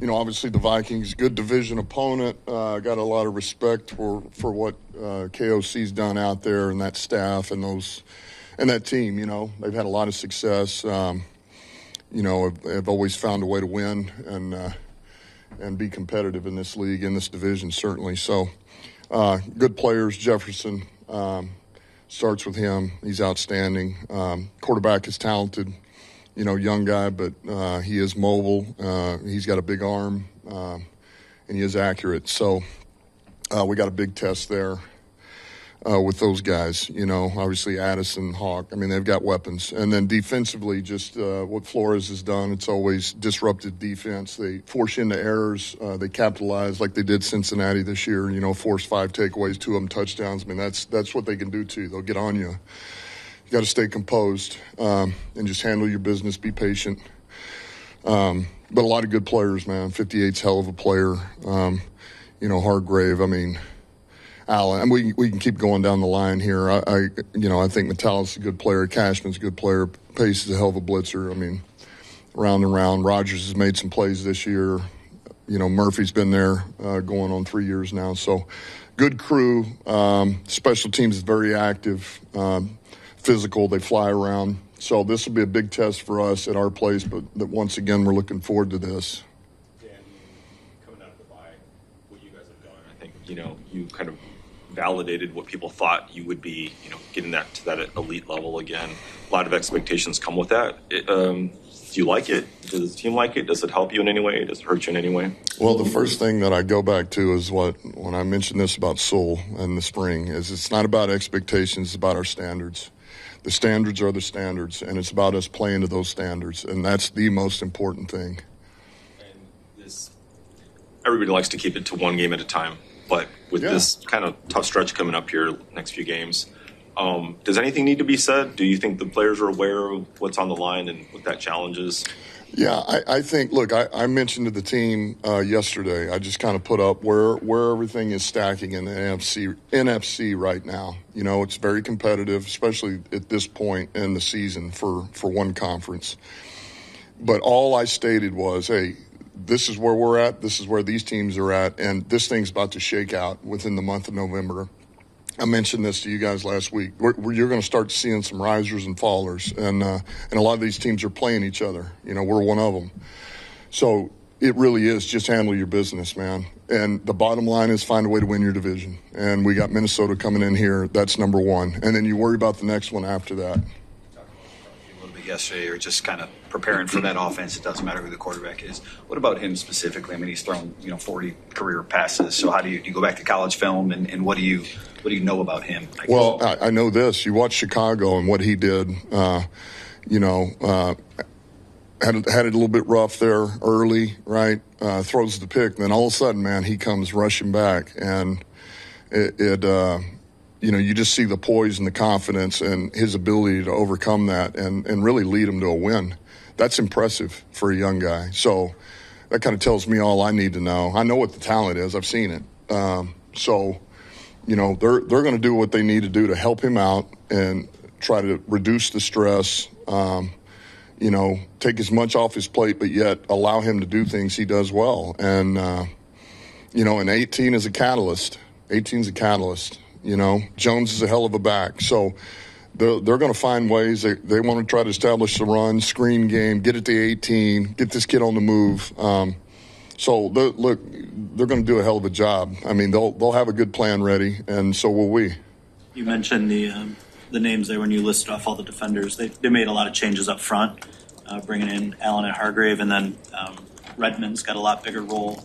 Obviously the Vikings, good division opponent. Got a lot of respect for what KOC's done out there and that staff and that team. They've had a lot of success. Have always found a way to win and be competitive in this league, in this division, certainly. So good players. Jefferson starts with him. He's outstanding. Quarterback is talented. Young guy, but he is mobile. He's got a big arm, and he is accurate. So we got a big test there with those guys. Obviously Addison, Hawk. They've got weapons. And then defensively, just what Flores has done, it's always disrupted defense. They force you into errors. They capitalize like they did Cincinnati this year, force 5 takeaways, 2 of them touchdowns. That's what they can do to you. They'll get on you. You got to stay composed and just handle your business, be patient. But a lot of good players, man. 58's hell of a player. Hargrave, Allen. And we can keep going down the line here. I think Metallus is a good player. Cashman's a good player. Pace is a hell of a blitzer. Round and round. Rogers has made some plays this year. Murphy's been there going on 3 years now. So good crew. Special teams is very active. Physical, they fly around. So this will be a big test for us at our place, but once again, we're looking forward to this. Dan, coming out of the bye, what you guys have done, I think, you kind of validated what people thought you would be, getting that to that elite level again. A lot of expectations come with that. Do you like it? Does the team like it? Does it help you in any way? Does it hurt you in any way? Well, the first thing that I go back to is when I mentioned this about Sewell in the spring, is it's not about expectations, it's about our standards. The standards are the standards, and it's about us playing to those standards, and that's the most important thing. And everybody likes to keep it to one game at a time, but with this kind of tough stretch coming up here next few games, does anything need to be said? Do you think the players are aware of what's on the line and what that challenge is? Yeah, I think, look, I mentioned to the team yesterday, I just kind of put up where everything is stacking in the NFC right now. It's very competitive, especially at this point in the season for one conference. But all I stated was, hey, this is where we're at, this is where these teams are at, and this thing's about to shake out within the month of November. I mentioned this to you guys last week. You're going to start seeing some risers and fallers, and a lot of these teams are playing each other. We're one of them. So it really is just handle your business, man. And the bottom line is find a way to win your division. And we got Minnesota coming in here. That's number one. And then you worry about the next one after that. A little bit yesterday, or just kind of preparing for that offense. It doesn't matter who the quarterback is. What about him specifically? He's thrown 40 career passes. So how do you go back to college film and what do you know about him? Well, I know this. You watch Chicago and what he did. Had it a little bit rough there early, right? Throws the pick, then all of a sudden, man, he comes rushing back, and you just see the poise and the confidence and his ability to overcome that and really lead him to a win. That's impressive for a young guy. So that kind of tells me all I need to know. I know what the talent is. I've seen it. They're going to do what they need to do to help him out and try to reduce the stress, take as much off his plate, but yet allow him to do things he does well. And, and 18 is a catalyst. 18's a catalyst. Jones is a hell of a back. So they're going to find ways. They want to try to establish the run, screen game, get it to 18, get this kid on the move. So they're going to do a hell of a job. They'll have a good plan ready, and so will we. You mentioned the names there when you listed off all the defenders. They made a lot of changes up front, bringing in Allen and Hargrave, and then Redmond's got a lot bigger role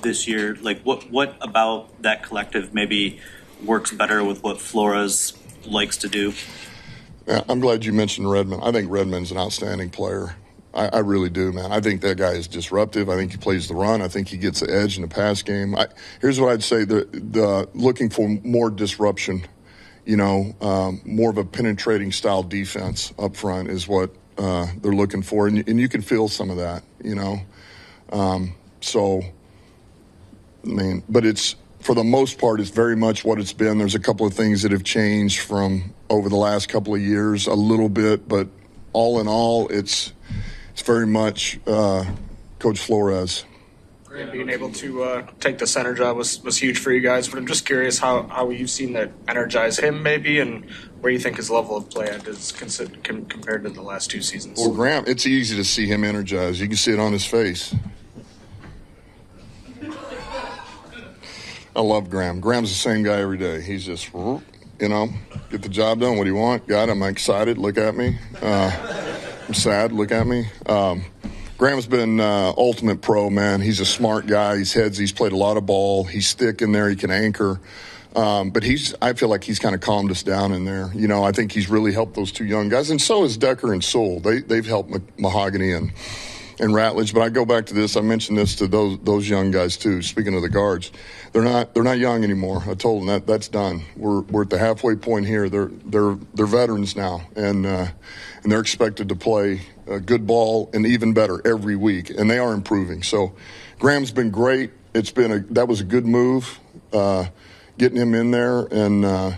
this year. What about that collective maybe works better with what Flores likes to do? Yeah, I'm glad you mentioned Redmond. I think Redmond's an outstanding player. I really do, man. I think that guy is disruptive. I think he plays the run. I think he gets the edge in the pass game. Here's what I'd say. The looking for more disruption, more of a penetrating style defense up front is what they're looking for. And you can feel some of that, but it's, for the most part, it's very much what it's been. There's a couple of things that have changed from over the last couple of years a little bit, but all in all, it's very much Coach Flores. And being able to take the center job was huge for you guys, but I'm just curious how you've seen that energize him maybe, and where you think his level of play is compared to the last 2 seasons. Well, Graham, it's easy to see him energized. You can see it on his face. I love Graham. Graham's the same guy every day. He's just, get the job done. What do you want? Got it. I'm excited. Look at me. I'm sad. Look at me. Graham's been ultimate pro, man. He's a smart guy. He's played a lot of ball. He's thick in there. He can anchor. But I feel like he's kind of calmed us down in there. I think he's really helped those 2 young guys. And so has Decker and Sewell. They've helped Mahogany and Ratledge. But I go back to this. I mentioned this to those young guys too. Speaking of the guards, they're not young anymore. I told them that's done. We're at the halfway point here. They're veterans now, and they're expected to play good ball and even better every week, and they are improving. So Graham's been great. That was a good move, getting him in there, and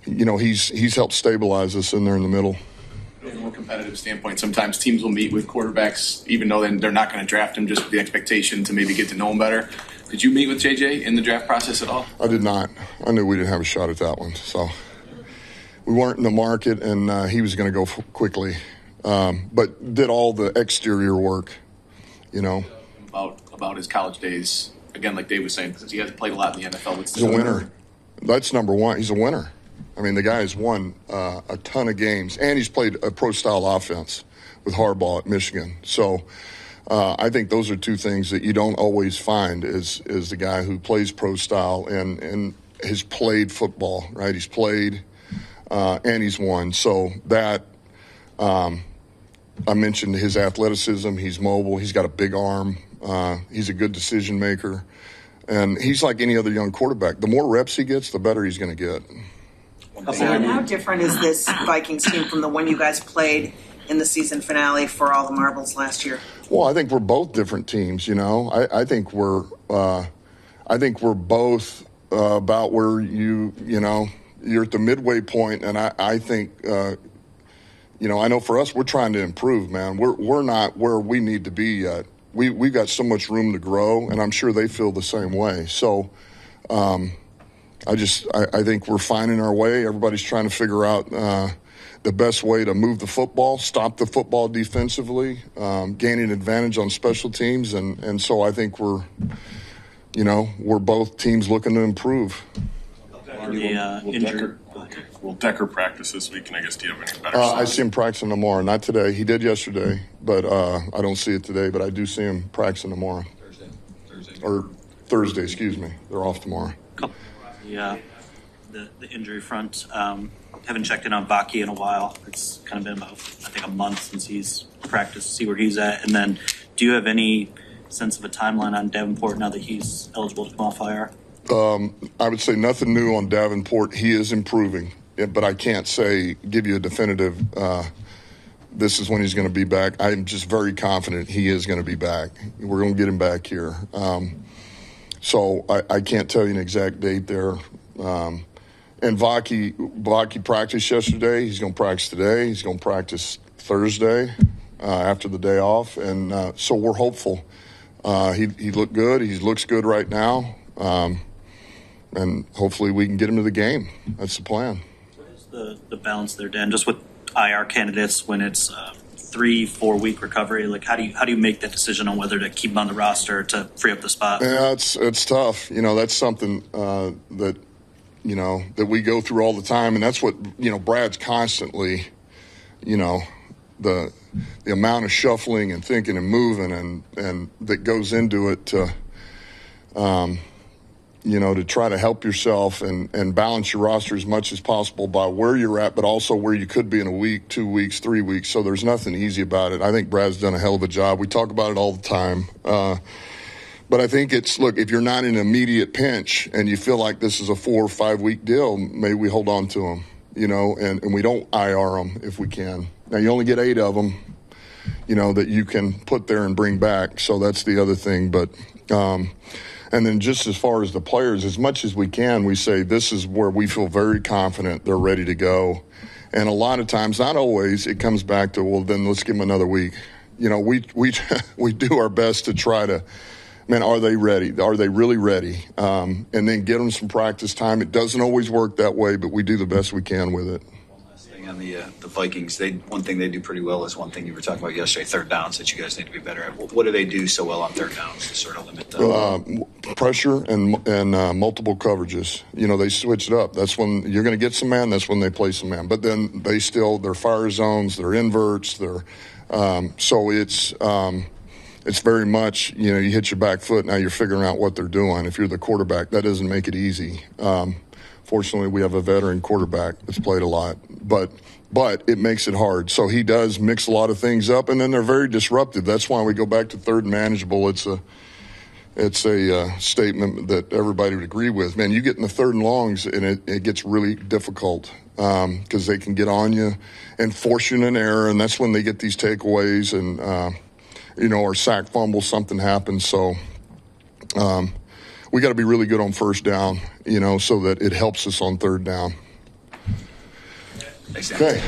he's helped stabilize us in there in the middle. From a more competitive standpoint, sometimes teams will meet with quarterbacks, even though they're not going to draft him, just with the expectation to maybe get to know him better. Did you meet with JJ in the draft process at all? I did not. I knew we didn't have a shot at that one. So we weren't in the market, and he was going to go quickly. But did all the exterior work, About his college days. Again, like Dave was saying, because he hasn't played a lot in the NFL. He's a winner. That's number one. He's a winner. I mean, the guy has won a ton of games, and he's played a pro-style offense with Harbaugh at Michigan. So I think those are 2 things that you don't always find is the guy who plays pro-style and has played football, right? He's played and he's won. So that I mentioned his athleticism. He's mobile. He's got a big arm. He's a good decision maker. And he's like any other young quarterback. The more reps he gets, the better he's going to get. And how different is this Vikings team from the one you guys played in the season finale for all the marbles last year? Well, I think we're both different teams. I think we're both about where you're at the midway point, and I think I know for us we're trying to improve, man. We're not where we need to be yet. We've got so much room to grow, and I'm sure they feel the same way. So. I think we're finding our way. Everybody's trying to figure out the best way to move the football, stop the football defensively, gaining advantage on special teams, and so I think we're both teams looking to improve. Will Decker practice this week? And I guess do you have any better? I see him practicing tomorrow. Not today. He did yesterday, but I don't see it today. But I do see him practicing tomorrow. Thursday. Excuse me. They're off tomorrow. The injury front. Haven't checked in on Baki in a while. It's kind of been about, I think, a month since he's practiced, see where he's at. And then do you have any sense of a timeline on Davenport now that he's eligible to come off IR? I would say nothing new on Davenport. He is improving, but I can't give you a definitive this is when he's going to be back. I'm just very confident he is going to be back. We're going to get him back here. So I can't tell you an exact date there. And Vaki practiced yesterday. He's going to practice today. He's going to practice Thursday after the day off. And so we're hopeful. He looked good. He looks good right now. And hopefully we can get him to the game. That's the plan. What is the balance there, Dan? Just with IR candidates when it's 3-4 week recovery, like how do you make that decision on whether to keep them on the roster to free up the spot? Yeah, it's tough. That's something that we go through all the time, and that's what Brad's constantly, the amount of shuffling and thinking and moving and that goes into it to to try to help yourself and balance your roster as much as possible by where you're at, but also where you could be in a week, 2 weeks, 3 weeks. So there's nothing easy about it. I think Brad's done a hell of a job. We talk about it all the time. But I think if you're not in an immediate pinch and you feel like this is a 4 or 5 week deal, maybe we hold on to them, and we don't IR them if we can. Now, you only get 8 of them, that you can put there and bring back. So that's the other thing. But, and then just as far as the players, as much as we can, we say this is where we feel very confident they're ready to go. And a lot of times, not always, it comes back to, well, then let's give them another week. We do our best to try to man, are they ready? Are they really ready? And then get them some practice time. It doesn't always work that way, but we do the best we can with it. On the Vikings, one thing they do pretty well is one thing you were talking about yesterday, third downs, that you guys need to be better at. What do they do so well on third downs to sort of limit the pressure and multiple coverages? They switch it up. That's when you're going to get some man. That's when they play some man. But then they're fire zones, they're inverts, so it's very much you hit your back foot. Now you're figuring out what they're doing. If you're the quarterback, that doesn't make it easy. Fortunately, we have a veteran quarterback that's played a lot, but it makes it hard. So he does mix a lot of things up, and then they're very disruptive. That's why we go back to third and manageable. It's a statement that everybody would agree with. Man, you get in the third and longs, and it gets really difficult because they can get on you and force you in an error, and that's when they get these takeaways and or sack fumble, something happens. So. We got to be really good on first down, so that it helps us on third down. Thanks, okay.